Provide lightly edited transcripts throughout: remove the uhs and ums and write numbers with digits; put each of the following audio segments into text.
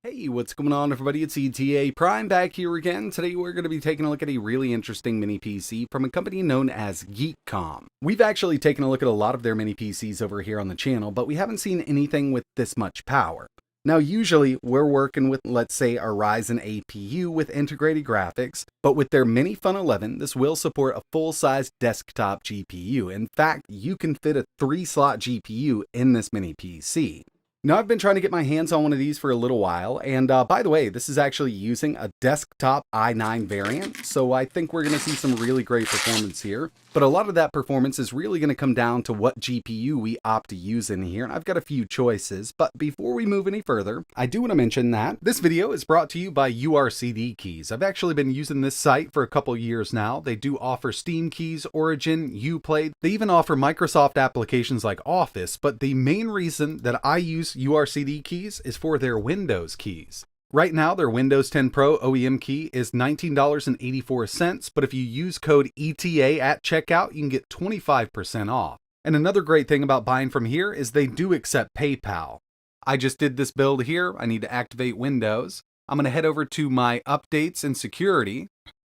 Hey, what's going on everybody? It's ETAPRIME back here again. Today we're going to be taking a look at a really interesting mini PC from a company known as GEEKOM. We've actually taken a look at a lot of their mini PCs over here on the channel, but we haven't seen anything with this much power. Now usually we're working with, let's say, a Ryzen APU with integrated graphics, but with their Mini Fun 11, this will support a full-size desktop GPU. In fact, you can fit a 3-slot GPU in this mini PC. Now, I've been trying to get my hands on one of these for a little while, and by the way, this is actually using a desktop i9 variant, so I think we're going to see some really great performance here. But a lot of that performance is really going to come down to what GPU we opt to use in here, and I've got a few choices. But before we move any further, I do want to mention that this video is brought to you by Urcdkeys. I've actually been using this site for a couple years now. They do offer Steam keys, Origin, Uplay. They even offer Microsoft applications like Office, but the main reason that I use Urcdkeys is for their Windows keys. Right now, their Windows 10 Pro OEM key is $19.84, but if you use code ETA at checkout, you can get 25% off. And another great thing about buying from here is they do accept PayPal. I just did this build here. I need to activate Windows. I'm going to head over to my updates and security.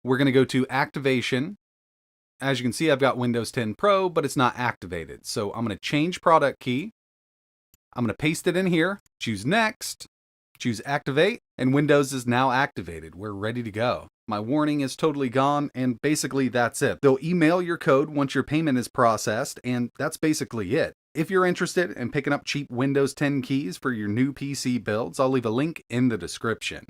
We're going to go to activation. As you can see, I've got Windows 10 Pro, but it's not activated. So I'm going to change product key. I'm going to paste it in here, choose next, choose activate, and Windows is now activated. We're ready to go. My warning is totally gone, and basically that's it. They'll email your code once your payment is processed, and that's basically it. If you're interested in picking up cheap Windows 10 keys for your new PC builds, I'll leave a link in the description.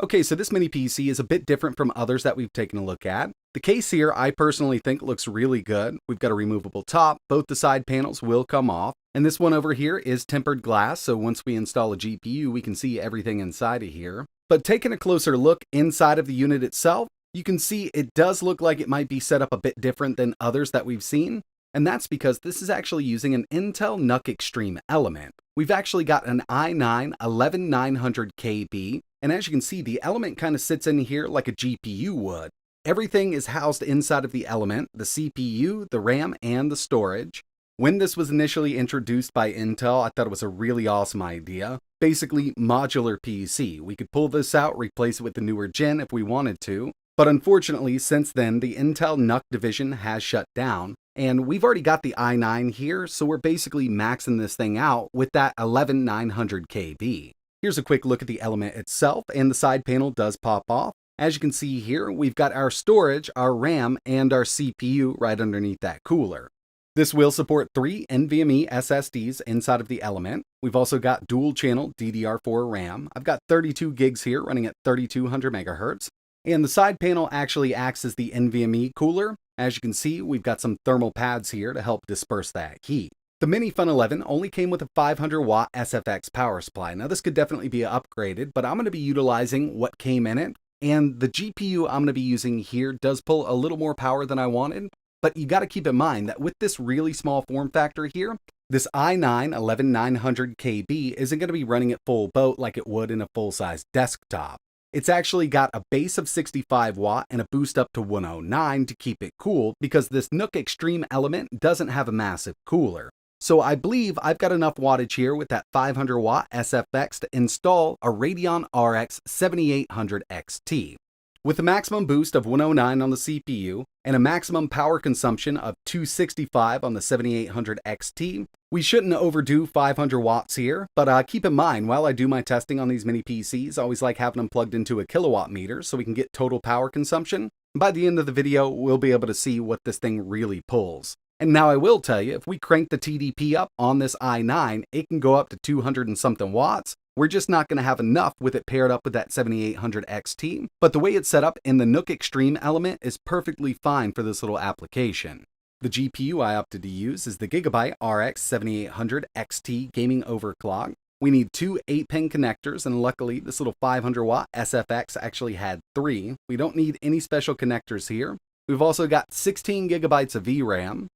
Okay, so this mini PC is a bit different from others that we've taken a look at. The case here, I personally think looks really good. We've got a removable top, both the side panels will come off, and this one over here is tempered glass, so once we install a GPU, we can see everything inside of here. But taking a closer look inside of the unit itself, you can see it does look like it might be set up a bit different than others that we've seen, and that's because this is actually using an Intel NUC Extreme element. We've actually got an i9 11900KB, and as you can see, the element kind of sits in here like a GPU would. Everything is housed inside of the element, the CPU, the RAM, and the storage. When this was initially introduced by Intel, I thought it was a really awesome idea. Basically, modular PC. We could pull this out, replace it with the newer gen if we wanted to. But unfortunately, since then, the Intel NUC division has shut down, and we've already got the i9 here, so we're basically maxing this thing out with that 11900KB. Here's a quick look at the element itself, and the side panel does pop off. As you can see here, we've got our storage, our RAM, and our CPU right underneath that cooler. This will support 3 NVMe SSDs inside of the element. We've also got dual channel DDR4 RAM. I've got 32 gigs here running at 3200 megahertz. And the side panel actually acts as the NVMe cooler. As you can see, we've got some thermal pads here to help disperse that heat. The Mini Fun 11 only came with a 500 watt SFX power supply. Now this could definitely be upgraded, but I'm going to be utilizing what came in it. And the GPU I'm going to be using here does pull a little more power than I wanted, but you got to keep in mind that with this really small form factor here, this i9 11900KB isn't going to be running at full boat like it would in a full-size desktop. It's actually got a base of 65 watt and a boost up to 109 to keep it cool because this NUC Extreme element doesn't have a massive cooler. So I believe I've got enough wattage here with that 500 watt SFX to install a Radeon RX 7800 XT. With a maximum boost of 109 on the CPU and a maximum power consumption of 265 on the 7800 XT, we shouldn't overdo 500 watts here, but keep in mind, while I do my testing on these mini PCs, I always like having them plugged into a kilowatt meter so we can get total power consumption. By the end of the video, we'll be able to see what this thing really pulls. And now I will tell you, if we crank the TDP up on this i9, it can go up to 200 and something watts. We're just not going to have enough with it paired up with that 7800 XT, but the way it's set up in the NUC Extreme element is perfectly fine for this little application. The GPU I opted to use is the Gigabyte RX 7800 XT gaming overclock. We need 2 8-pin connectors, and luckily this little 500 watt SFX actually had 3. We don't need any special connectors here. We've also got 16 gigabytes of VRAM,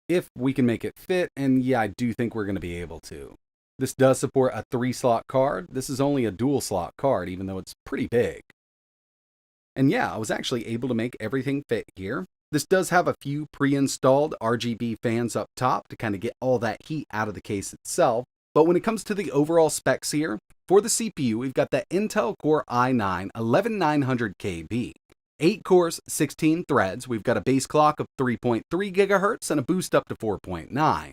if we can make it fit, and yeah, I do think we're going to be able to. This does support a 3-slot card. This is only a dual slot card, even though it's pretty big. And yeah, I was actually able to make everything fit here. This does have a few pre-installed RGB fans up top to kind of get all that heat out of the case itself. But when it comes to the overall specs here, For the CPU, we've got the Intel Core i9 11900KB. 8 cores, 16 threads. We've got a base clock of 3.3 GHz and a boost up to 4.9.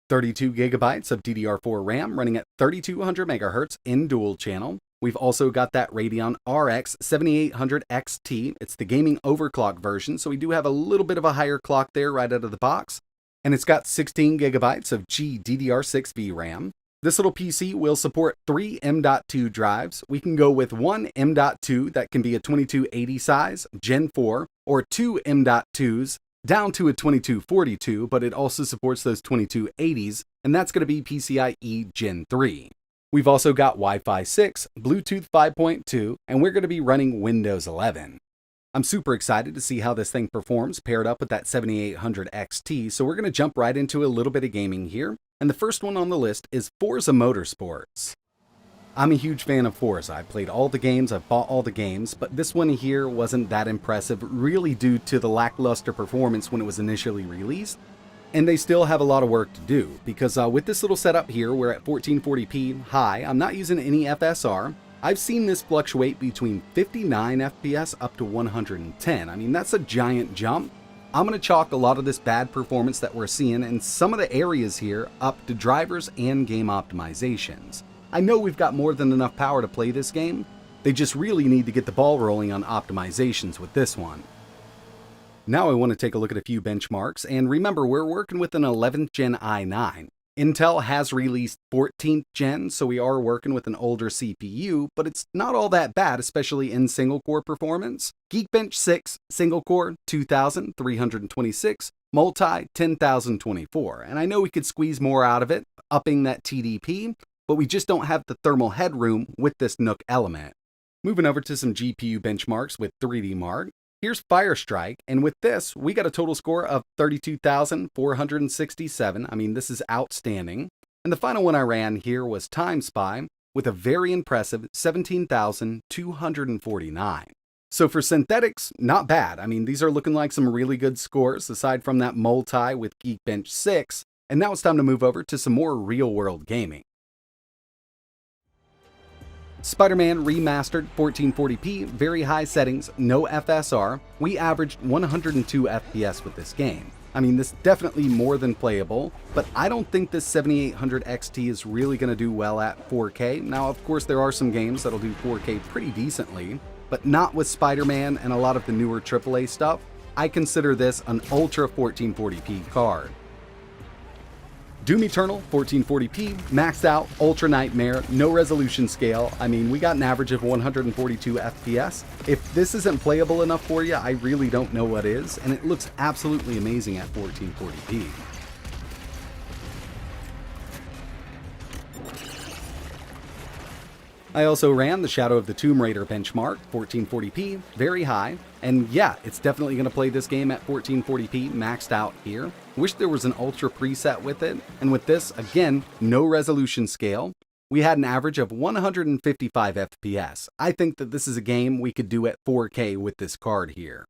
32 gigabytes of DDR4 RAM running at 3200 MHz in dual channel. We've also got that Radeon RX 7800 XT. It's the gaming overclock version, so we do have a little bit of a higher clock there right out of the box. And it's got 16 gigabytes of GDDR6 VRAM. This little PC will support 3 M.2 drives. We can go with one M.2 that can be a 2280 size, Gen 4, or 2 M.2s down to a 2242, but it also supports those 2280s, and that's going to be PCIe Gen 3. We've also got Wi-Fi 6, Bluetooth 5.2, and we're going to be running Windows 11. I'm super excited to see how this thing performs paired up with that 7800 XT, so we're going to jump right into a little bit of gaming here. And the first one on the list is Forza Motorsports. I'm a huge fan of Forza. I've played all the games, I've bought all the games, but this one here wasn't that impressive, really due to the lackluster performance when it was initially released. And they still have a lot of work to do, because with this little setup here, we're at 1440p high. I'm not using any FSR. I've seen this fluctuate between 59 FPS up to 110. I mean, that's a giant jump. I'm going to chalk a lot of this bad performance that we're seeing in some of the areas here up to drivers and game optimizations. I know we've got more than enough power to play this game. They just really need to get the ball rolling on optimizations with this one. Now I want to take a look at a few benchmarks, and remember, we're working with an 11th gen i9. Intel has released 14th gen, so we are working with an older CPU, but it's not all that bad, especially in single-core performance. Geekbench 6, single-core, 2,326, multi, 10,024. And I know we could squeeze more out of it, upping that TDP, but we just don't have the thermal headroom with this NUC element. Moving over to some GPU benchmarks with 3D Mark. Here's Firestrike, and with this, we got a total score of 32,467. I mean, this is outstanding. And the final one I ran here was Time Spy with a very impressive 17,249. So for synthetics, not bad. I mean, these are looking like some really good scores, aside from that multi with Geekbench 6. And now it's time to move over to some more real-world gaming. Spider-Man Remastered 1440p, very high settings, no FSR. We averaged 102 FPS with this game. I mean, this is definitely more than playable, but I don't think this 7800 XT is really going to do well at 4K. Now, of course, there are some games that'll do 4K pretty decently, but not with Spider-Man and a lot of the newer AAA stuff. I consider this an Ultra 1440p card. Doom Eternal 1440p, maxed out, Ultra Nightmare, no resolution scale. I mean, we got an average of 142 FPS. If this isn't playable enough for you, I really don't know what is, and it looks absolutely amazing at 1440p. I also ran the Shadow of the Tomb Raider benchmark, 1440p, very high, and yeah, it's definitely going to play this game at 1440p, maxed out here. Wish there was an Ultra preset with it, and with this, again, no resolution scale. We had an average of 155 FPS. I think that this is a game we could do at 4K with this card here.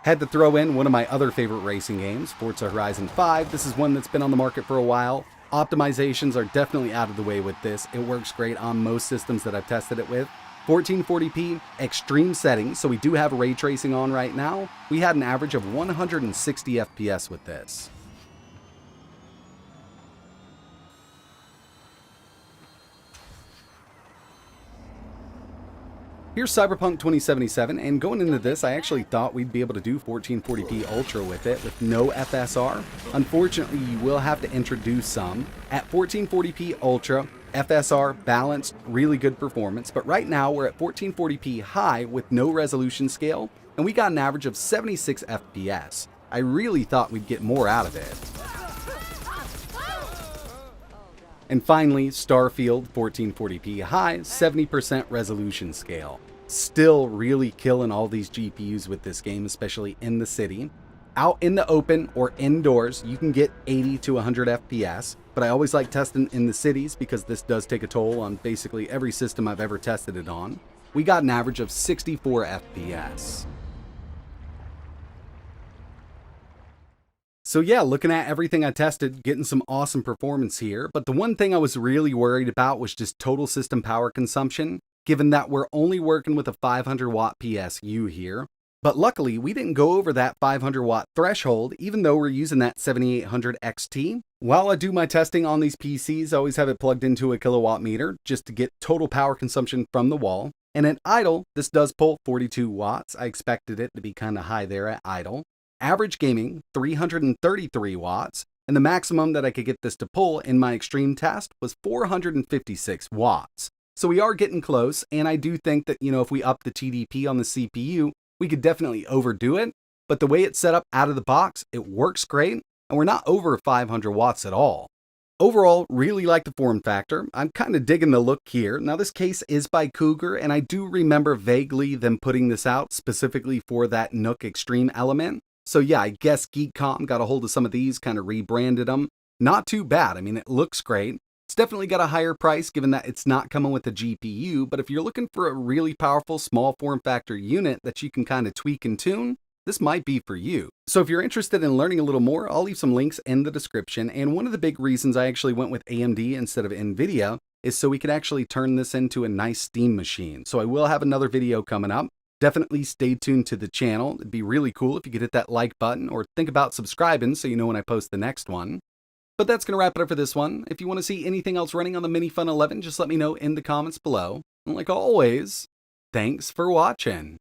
Had to throw in one of my other favorite racing games, Forza Horizon 5. This is one that's been on the market for a while. Optimizations are definitely out of the way with this. It works great on most systems that I've tested it with. 1440p, extreme settings, so we do have ray tracing on right now. We had an average of 160 FPS with this. Here's Cyberpunk 2077, and going into this, I actually thought we'd be able to do 1440p Ultra with it with no FSR. Unfortunately, you will have to introduce some. At 1440p Ultra, FSR, balanced, really good performance, but right now we're at 1440p high with no resolution scale, and we got an average of 76 FPS. I really thought we'd get more out of it. And finally, Starfield 1440p high, 70% resolution scale. Still really killing all these GPUs with this game, especially in the city. Out in the open or indoors, you can get 80 to 100 FPS, but I always like testing in the cities because this does take a toll on basically every system I've ever tested it on. We got an average of 64 FPS. So yeah, looking at everything I tested, getting some awesome performance here, but the one thing I was really worried about was just total system power consumption, given that we're only working with a 500 watt PSU here. But luckily, we didn't go over that 500 watt threshold, even though we're using that 7800 XT. While I do my testing on these PCs, I always have it plugged into a kilowatt meter just to get total power consumption from the wall. And at idle, this does pull 42 watts. I expected it to be kind of high there at idle. Average gaming, 333 watts. And the maximum that I could get this to pull in my extreme test was 456 watts. So we are getting close, and I do think that, if we up the TDP on the CPU, we could definitely overdo it, but the way it's set up out of the box, it works great, and we're not over 500 watts at all. Overall, really like the form factor. I'm kind of digging the look here. Now this case is by Cougar, and I do remember vaguely them putting this out specifically for that Nook Extreme element. So yeah, I guess GEEKOM got a hold of some of these, kind of rebranded them. Not too bad. I mean, it looks great. It's definitely got a higher price given that it's not coming with a GPU, but if you're looking for a really powerful small form factor unit that you can kind of tweak and tune, this might be for you. So if you're interested in learning a little more, I'll leave some links in the description, and one of the big reasons I actually went with AMD instead of NVIDIA is so we could actually turn this into a nice Steam machine. So I will have another video coming up. Definitely stay tuned to the channel. It'd be really cool if you could hit that like button or think about subscribing so you know when I post the next one. But that's going to wrap it up for this one. If you want to see anything else running on the Mini Fun 11, just let me know in the comments below. And like always, thanks for watching.